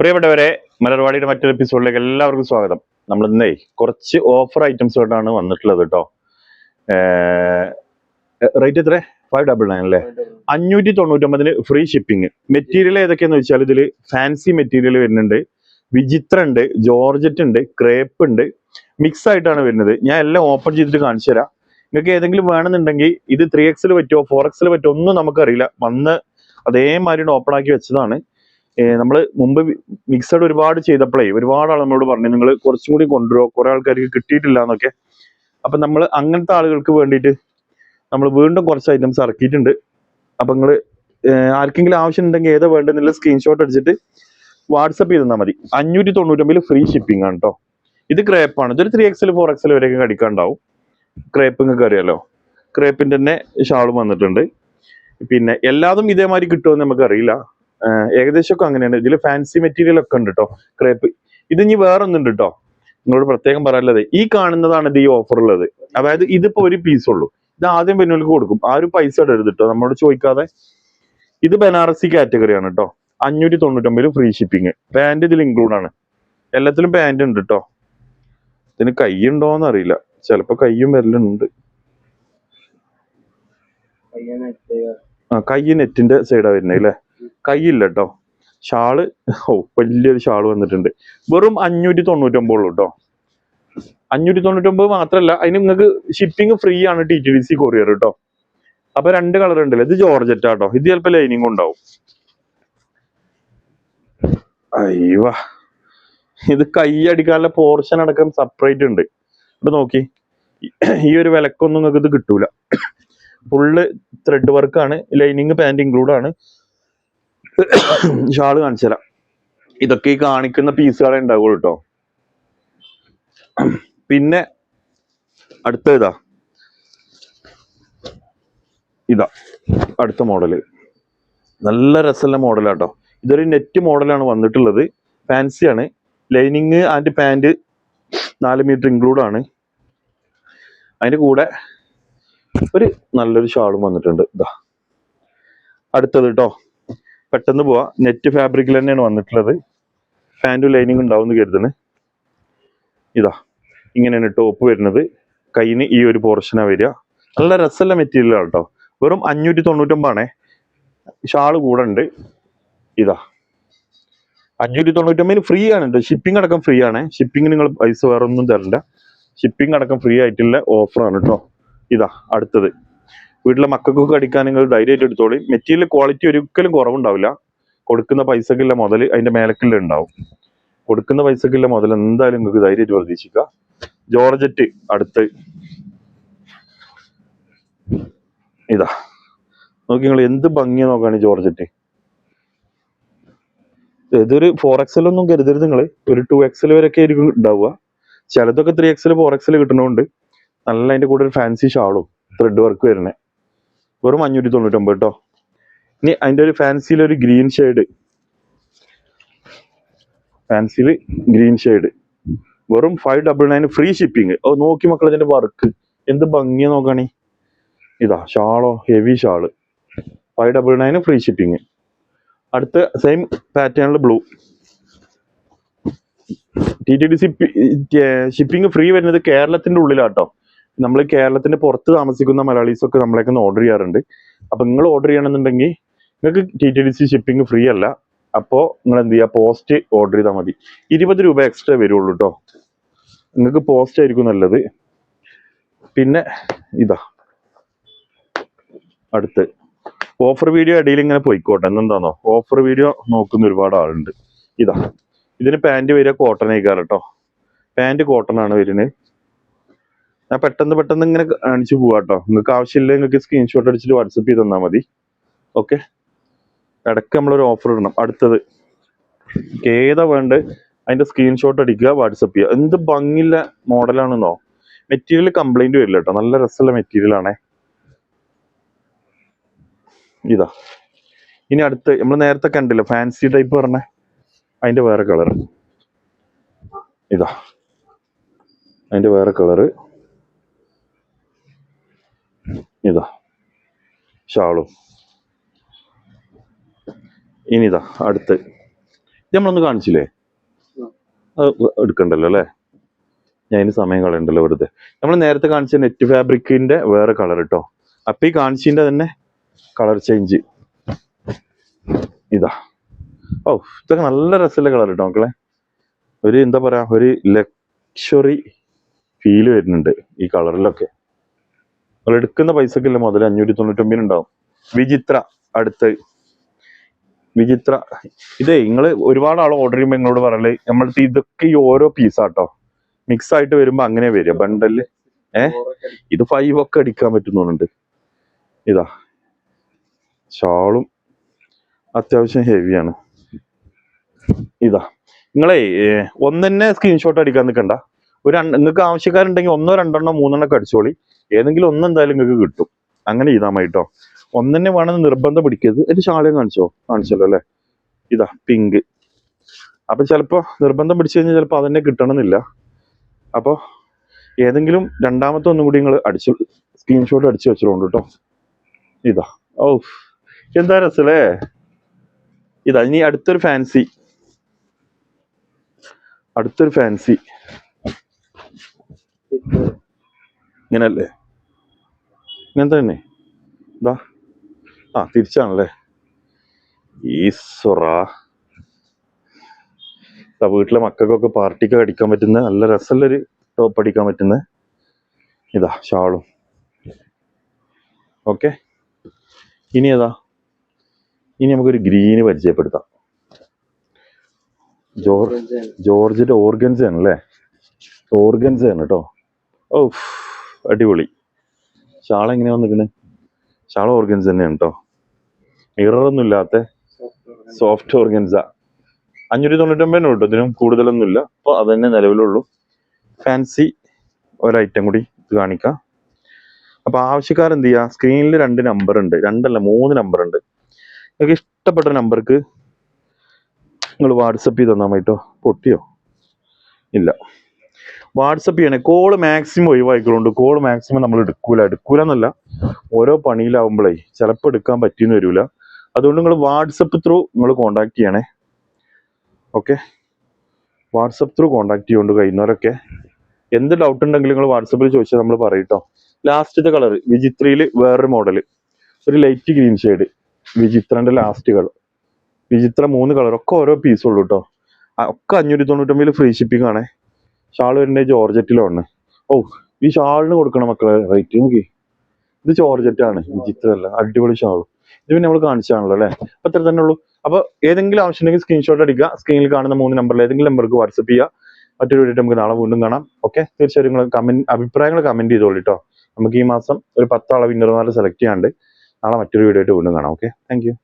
പ്രിയപ്പെട്ടവരെ, മലർവാടിയുടെ മറ്റൊരു എപ്പിസോഡിലേക്ക് എല്ലാവർക്കും സ്വാഗതം. നമ്മൾ ഇന്നേ കുറച്ച് ഓഫർ ഐറ്റംസുമായിട്ടാണ് വന്നിട്ടുള്ളത് കേട്ടോ. റേറ്റ് എത്ര? 599 അല്ലേ? 599 ഫ്രീ ഷിപ്പിംഗ്. മെറ്റീരിയൽ ഏതൊക്കെയാന്ന് വെച്ചാൽ ഇതിൽ ഫാൻസി മെറ്റീരിയൽ വരുന്നുണ്ട്, വിചിത്ര ഉണ്ട്, ജോർജറ്റ് ഉണ്ട്, ക്രേപ്പ് ഉണ്ട്, മിക്സ് ആയിട്ടാണ് വരുന്നത്. ഞാൻ എല്ലാം ഓപ്പൺ ചെയ്തിട്ട് കാണിച്ചു തരാം. നിങ്ങൾക്ക് ഏതെങ്കിലും വേണമെന്നുണ്ടെങ്കിൽ ഇത് 3X പറ്റുമോ 4X പറ്റുമോ ഒന്നും നമുക്കറിയില്ല. വന്ന് അതേമാതിരി ഓപ്പൺ ആക്കി വെച്ചതാണ്. നമ്മൾ മുമ്പ് മിക്സഡ് ഒരുപാട് ചെയ്തപ്പോഴേ ഒരുപാട് ആൾ നമ്മളോട് പറഞ്ഞു നിങ്ങൾ കുറച്ചും കൂടി കൊണ്ടുവരുമോ, കുറെ ആൾക്കാർക്ക് കിട്ടിയിട്ടില്ല എന്നൊക്കെ. അപ്പൊ നമ്മൾ അങ്ങനത്തെ ആളുകൾക്ക് വേണ്ടിയിട്ട് നമ്മൾ വീണ്ടും കുറച്ച് ഐറ്റംസ് ഇറക്കിയിട്ടുണ്ട്. അപ്പൊ നിങ്ങൾ ആർക്കെങ്കിലും ആവശ്യം ഉണ്ടെങ്കിൽ ഏതാ വേണ്ടെന്നുള്ള സ്ക്രീൻഷോട്ട് അടിച്ചിട്ട് വാട്സപ്പ് ചെയ്ത് തന്നാൽ മതി. 599 ഫ്രീ ഷിപ്പിംഗ് ആണ് കേട്ടോ. ഇത് ക്രേപ്പാണ്. ഇതൊരു 3X 4X വരെയൊക്കെ കടിക്കാണ്ടാവും. ക്രേപ്പ് നിങ്ങൾക്ക് അറിയാലോ. ക്രേപ്പിന്റെ തന്നെ ഷാളും വന്നിട്ടുണ്ട്. പിന്നെ എല്ലാതും ഇതേമാതിരി കിട്ടുമെന്ന് നമുക്കറിയില്ല. ഏകദേശമൊക്കെ അങ്ങനെയാണ്. ഇതിൽ ഫാൻസി മെറ്റീരിയൽ ഒക്കെ ഉണ്ട് കേട്ടോ. ക്രേപ്പ് ഇത് ഇനി വേറെ ഒന്നുണ്ട് കേട്ടോ, നിങ്ങളോട് പ്രത്യേകം പറയാനുള്ളത്. ഈ കാണുന്നതാണ് ഇത് ഈ ഓഫർ ഉള്ളത്. അതായത് ഇതിപ്പോ ഒരു പീസ് ഉള്ളൂ. ഇത് ആദ്യം പെണ്ണുകൾക്ക് കൊടുക്കും. ആരും പൈസ ഇടരുത് കേട്ടോ, നമ്മളോട് ചോദിക്കാതെ. ഇത് ബനാറസി കാറ്റഗറി ആണ് കേട്ടോ. 599 ഫ്രീ ഷിപ്പിംഗ്. പാന്റ് ഇതിൽ ഇൻക്ലൂഡ് ആണ്. എല്ലാത്തിലും പാന്റ് ഉണ്ട് കേട്ടോ. ഇതിന് കൈ ഉണ്ടോന്ന് അറിയില്ല, ചിലപ്പോ കയ്യും വരലുണ്ട്. കൈ നെറ്റിന്റെ സൈഡാ വരുന്നത് അല്ലേ? കൈയില്ല കേട്ടോ. ഷാള് വലിയൊരു ഷാള് വന്നിട്ടുണ്ട്. വെറും 599 ഉള്ളൂ കേട്ടോ. 599 മാത്രല്ല, അതിന് നിങ്ങൾക്ക് ഷിപ്പിംഗ് ഫ്രീ ആണ്, TTDC കൊറിയർ കേട്ടോ. അപ്പൊ 2 കളർ ഉണ്ടല്ലോ. ഇത് ജോർജറ്റ് ആട്ടോ. ഇത് ചിലപ്പോ ലൈനിങ് ഉണ്ടാവും. അയ്യോ, ഇത് കൈ അടിക്കാനുള്ള പോർഷൻ അടക്കം സെപ്പറേറ്റ് ഉണ്ട്. ഇപ്പൊ നോക്കി, ഈ ഒരു വിലക്കൊന്നും നിങ്ങൾക്ക് ഇത് കിട്ടൂല. ഫുള്ള് ത്രെഡ് വർക്കാണ്. ലൈനിങ് പാന്റ് ഇൻക്ലൂഡ് ആണ്. ഷാള് കാണിച്ചു തരാം. ഇതൊക്കെ ഈ കാണിക്കുന്ന പീസുകളെ ഉണ്ടാവുള്ളൂ കേട്ടോ. പിന്നെ അടുത്ത ഇതാ അടുത്ത മോഡല്. നല്ല രസമുള്ള മോഡലാട്ടോ. ഇതൊരു നെറ്റ് മോഡലാണ് വന്നിട്ടുള്ളത്. ഫാൻസി ആണ്. Lining and pant 4 metre include ആണ്. അതിന്റെ കൂടെ ഒരു നല്ലൊരു ഷാളും വന്നിട്ടുണ്ട്. ഇതാ അടുത്തത് കേട്ടോ. പെട്ടെന്ന് പോവാ. നെറ്റ് ഫാബ്രിക്കിൽ തന്നെയാണ് വന്നിട്ടുള്ളത്. പാന്റും ലൈനിങ് ഉണ്ടാവും എന്ന് കരുതുന്നു. ഇതാ ഇങ്ങനെയാണ് ടോപ്പ് വരുന്നത്. കൈന് ഈ ഒരു പോർഷനാ വരിക. നല്ല രസമുള്ള മെറ്റീരിയൽ ആണ് കേട്ടോ. വെറും 599 ഷാള് കൂടെ ഉണ്ട്. ഇതാ 599 ഫ്രീ ആണ് കേട്ടോ. ഷിപ്പിംഗ് അടക്കം ഫ്രീ ആണ്. ഷിപ്പിംഗ് നിങ്ങൾ പൈസ വേറെ ഒന്നും തരണ്ട. ഷിപ്പിംഗ് അടക്കം ഫ്രീ ആയിട്ടുള്ള ഓഫറാണ് കേട്ടോ. ഇതാ അടുത്തത്. വീട്ടിലെ മക്കൾക്കൊക്കെ അടിക്കാൻ നിങ്ങൾ ധൈര്യമായിട്ട് എടുത്തോളി. മെറ്റീരിയൽ ക്വാളിറ്റി ഒരിക്കലും കുറവുണ്ടാവില്ല. കൊടുക്കുന്ന പൈസക്കില്ല മുതൽ അതിന്റെ മേലക്കില്ല ഉണ്ടാവും. കൊടുക്കുന്ന പൈസക്കില്ല മുതൽ എന്തായാലും നിങ്ങൾക്ക് ധൈര്യമായിട്ട് പ്രതീക്ഷിക്കുക. ജോർജറ്റ് അടുത്ത്. ഇതാ നോക്കി നിങ്ങൾ, എന്ത് ഭംഗിയാ നോക്കാണ് ജോർജറ്റ്. ഇതൊരു 4X ഒന്നും കരുതരുത് നിങ്ങൾ. ഒരു 2X വരെയൊക്കെ ആയിരിക്കും ഉണ്ടാവുക. ചിലതൊക്കെ 3X 4X കിട്ടണമുണ്ട്. നല്ല അതിന്റെ കൂടെ ഒരു ഫാൻസി ഷാളും ത്രെഡ് വർക്ക് വരുന്നേ. വെറും 599 കേട്ടോ. ഇനി അതിന്റെ ഒരു ഫാൻസിയിലൊരു ഗ്രീൻ ഷെയ്ഡ്. ഫാൻസിയില് ഗ്രീൻ ഷെയ്ഡ് വെറും 599 ഫ്രീ ഷിപ്പിംഗ്. ഓ നോക്കി മക്കൾ, ഇതിന്റെ വർക്ക് എന്ത് ഭംഗിയാ നോക്കാണി. ഇതാ ഷാളോ, ഹെവി ഷാള്. 599 free shipping. അടുത്ത സെയിം പാറ്റേണിൽ ബ്ലൂ. TTDC ഷിപ്പിംഗ് ഫ്രീ വരുന്നത് കേരളത്തിന്റെ ഉള്ളിലാട്ടോ. നമ്മൾ കേരളത്തിന്റെ പുറത്ത് താമസിക്കുന്ന മലയാളീസ് ഒക്കെ നമ്മളേക്ക് ഓർഡർ ചെയ്യാറുണ്ട്. അപ്പൊ നിങ്ങൾ ഓർഡർ ചെയ്യണമെന്നുണ്ടെങ്കിൽ നിങ്ങൾക്ക് TTDC ഷിപ്പിംഗ് ഫ്രീ അല്ല. അപ്പോ നിങ്ങൾ എന്ത് ചെയ്യുക, പോസ്റ്റ് ഓർഡർ ചെയ്താൽ മതി. 20 രൂപ എക്സ്ട്രാ വരുള്ളൂ കേട്ടോ. നിങ്ങൾക്ക് പോസ്റ്റ് ആയിരിക്കും നല്ലത്. പിന്നെ ഇതാ അടുത്ത് ഓഫർ വീഡിയോ ഇടയിൽ ഇങ്ങനെ പോയിക്കോട്ടെ. എന്താണോ ഓഫർ വീഡിയോ നോക്കുന്ന ഒരുപാട് ആളുണ്ട്. ഇതാ ഇതിന് പാന്റ് വരിക കോട്ടൺ ആയിക്കാറ് കേട്ടോ. പാന്റ് കോട്ടൺ ആണ് വരുന്നത്. ഞാൻ പെട്ടെന്ന് ഇങ്ങനെ കാണിച്ചു പോവാ കേട്ടോ. നിങ്ങൾക്ക് ആവശ്യമില്ല നിങ്ങൾക്ക് സ്ക്രീൻഷോട്ട് അടിച്ചിട്ട് വാട്സപ്പ് ചെയ്ത് തന്നാൽ മതി. ഓക്കെ, ഇടയ്ക്ക് നമ്മളൊരു ഓഫർ ഇടണം. അടുത്തത് ഏതാ വേണ്ടത് അതിന്റെ സ്ക്രീൻഷോട്ട് അടിക്കുക, വാട്സപ്പ് ചെയ്യുക. എന്ത് ഭംഗിയുള്ള മോഡലാണെന്നോ. മെറ്റീരിയൽ കംപ്ലൈന്റ് വരില്ല കേട്ടോ. നല്ല രസമുള്ള മെറ്റീരിയൽ ആണേ. ഇതാ ഇനി അടുത്ത് നമ്മൾ നേരത്തെ കണ്ടില്ല ഫാൻസി ടൈപ്പ് പറഞ്ഞ അതിന്റെ വേറെ കളർ. ഇതാ അതിന്റെ വേറെ കളറ്. ഇതാ ഷാളും. ഇനിതാ അടുത്ത് ഇത് നമ്മളൊന്ന് കാണിച്ചില്ലേ? അത് എടുക്കണ്ടല്ലോ അല്ലേ? ഞാൻ അതിന് സമയം കളയണ്ടല്ലോ വെറുതെ. നമ്മൾ നേരത്തെ കാണിച്ച നെറ്റ് ഫാബ്രിക്കിന്റെ വേറെ കളർ കേട്ടോ. അപ്പൊ ഈ കാണിച്ചിന്റെ തന്നെ കളർ ചേഞ്ച് ഇതാ. ഓ, ഇതൊക്കെ നല്ല രസമുള്ള കളർ കേട്ടോ മക്കളെ. ഒരു എന്താ പറയാ, ഒരു ലക്ഷറി ഫീല് വരുന്നുണ്ട് ഈ കളറിലൊക്കെ. നമ്മൾ എടുക്കുന്ന പൈസക്കില്ല മുതൽ 599 ഉണ്ടാവും. വിചിത്ര അടുത്ത് വിചിത്ര. ഇതേ നിങ്ങൾ ഒരുപാട് ആൾ ഓർഡർ ചെയ്യുമ്പോൾ നിങ്ങളോട് പറയല് നമ്മളടുത്ത് ഇതൊക്കെ ഈ ഓരോ പീസാട്ടോ, മിക്സ് ആയിട്ട് വരുമ്പോ അങ്ങനെ വരിക ബണ്ടല്. ഇത് 5 ഒക്കെ അടിക്കാൻ പറ്റുന്നുണ്ട്. ഇതാ ഷാളും അത്യാവശ്യം ഹെവിയാണ്. ഇതാ നിങ്ങളെ ഒന്നെന്നെ സ്ക്രീൻഷോട്ട് അടിക്കാൻ നിൽക്കണ്ട. നിങ്ങൾക്ക് ആവശ്യക്കാരുണ്ടെങ്കിൽ 1 2 3 ഒക്കെ അടിച്ചോളി. ഏതെങ്കിലും ഒന്നെന്തായാലും നിങ്ങൾക്ക് കിട്ടും. അങ്ങനെ ചെയ്താൽ മതി കേട്ടോ. ഒന്നെന്നെ വേണമെന്ന് നിർബന്ധം പിടിക്കരുത്. ഒരു ഷാളയും കാണിച്ചല്ലോ അല്ലെ? ഇതാ പിങ്ക്. അപ്പൊ ചിലപ്പോ നിർബന്ധം പിടിച്ചു കഴിഞ്ഞാൽ ചിലപ്പോ അതന്നെ കിട്ടണമെന്നില്ല. അപ്പൊ ഏതെങ്കിലും രണ്ടാമത്തെ ഒന്നും കൂടി നിങ്ങൾ സ്ക്രീൻഷോട്ട് അടിച്ചു വെച്ചോണ്ട് കേട്ടോ. ഇതാ ഓ എന്താ രസല്ലേ. ഇതാ ഇനി അടുത്തൊരു ഫാൻസി ഇങ്ങനല്ലേ? ഇങ്ങനത്തെ തന്നെ. ഇതാ തിരിച്ചാണല്ലേ? ഈശ്വറ, വീട്ടിലെ മക്കൾക്കൊക്കെ പാർട്ടിക്ക് അടിക്കാൻ പറ്റുന്ന നല്ല രസമുള്ളൊരു ടോപ്പ് അടിക്കാൻ പറ്റുന്ന ഇതാ ഷാളും. ഓക്കെ, ഇനി നമുക്കൊരു ഗ്രീന് പരിചയപ്പെടുത്താം. ജോർജറ്റ് ഓർഗൻസ ആണല്ലേ? ഓർഗൻസ ആണ് കേട്ടോ. ഓ അടിപൊളി. ഷാൾ എങ്ങനെയാ വന്നിരിക്കണേ? ഷാൾ ഓർഗൻസ തന്നെയാണ് കേട്ടോ. മിററൊന്നും ഇല്ലാത്ത സോഫ്റ്റ് ഓർഗൻസ. 599 കേട്ടോ. ഇതിനും കൂടുതലൊന്നും ഇല്ല. അപ്പൊ അത് തന്നെ നിലവിലുള്ളൂ. ഫാൻസി ഒരൈറ്റം കൂടി ഇത് കാണിക്കാം. അപ്പൊ ആവശ്യക്കാരെന്ത് ചെയ്യാ, സ്ക്രീനിൽ 2 നമ്പർ ഉണ്ട്, 2 അല്ല 3 നമ്പർ ഉണ്ട്. നിങ്ങൾക്ക് ഇഷ്ടപ്പെട്ട നമ്പർക്ക് നിങ്ങൾ വാട്സപ്പ് ചെയ്ത് തന്നാൽ മതി കേട്ടോ. പൊട്ടിയോ? ഇല്ല, വാട്സപ്പ് ചെയ്യണേ. കോള് മാക്സിമം ഒഴിവായിക്കൊണ്ട്. കോള് മാക്സിമം നമ്മൾ എടുക്കൂലെന്നല്ല, ഓരോ പണിയിലാവുമ്പോഴേ ചിലപ്പോൾ എടുക്കാൻ പറ്റിയെന്ന് വരില്ല. അതുകൊണ്ട് നിങ്ങൾ വാട്സപ്പ് ത്രൂ നിങ്ങൾ കോണ്ടാക്ട് ചെയ്യണേ. ഓക്കെ, വാട്സപ്പ് ത്രൂ കോണ്ടാക്ട് ചെയ്യുകൊണ്ട് കഴിയുന്നവരൊക്കെ എന്ത് ഡൗട്ട് ഉണ്ടെങ്കിലും നിങ്ങൾ വാട്സപ്പിൽ ചോദിച്ചാൽ നമ്മൾ പറയട്ടോ. ലാസ്റ്റത്തെ കളർ വിചിത്രയിൽ വേറൊരു മോഡല്, ഒരു ലൈറ്റ് ഗ്രീൻ ഷെയ്ഡ്. വിചിത്രന്റെ ലാസ്റ്റ് കളർ. വിചിത്ര 3 കളർ ഒക്കെ ഓരോ പീസുള്ളൂ കേട്ടോ. ഒക്കെ 599 ഫ്രീ ഷിപ്പിംഗ് ആണേ. ഷാൾ വരുന്നത് ജോർജറ്റിലാണ്. ഓ, ഈ ഷാളിന് കൊടുക്കണം മക്കളെ റേറ്റ് നോക്കി. ഇത് ജോർജറ്റ് ആണ്, വിചിത്രല്ല. അടിപൊളി ഷാളും. ഇത് പിന്നെ നമ്മൾ കാണിച്ചാണല്ലോ അല്ലെ? അത്ര തന്നെ ഉള്ളൂ. അപ്പൊ ഏതെങ്കിലും ആവശ്യമുണ്ടെങ്കിൽ സ്ക്രീൻഷോട്ട് അടിക്കുക. സ്ക്രീനിൽ കാണുന്ന 3 നമ്പറിൽ ഏതെങ്കിലും നമ്പർക്ക് വാട്സപ്പ് ചെയ്യുക. മറ്റൊരു വീഡിയോ നമുക്ക് നാളെ വീണ്ടും കാണാം. ഓക്കെ, തീർച്ചയായും നിങ്ങൾ അഭിപ്രായങ്ങൾ കമന്റ് ചെയ്തോളൂ കേട്ടോ. നമുക്ക് ഈ മാസം ഒരു 10 ആളെ വിന്നർമാരെ സെലക്ട് ചെയ്യാണ്ട് നാളെ മറ്റൊരു വീഡിയോ ആയിട്ട് വീണ്ടും കാണാം. Okay, thank you.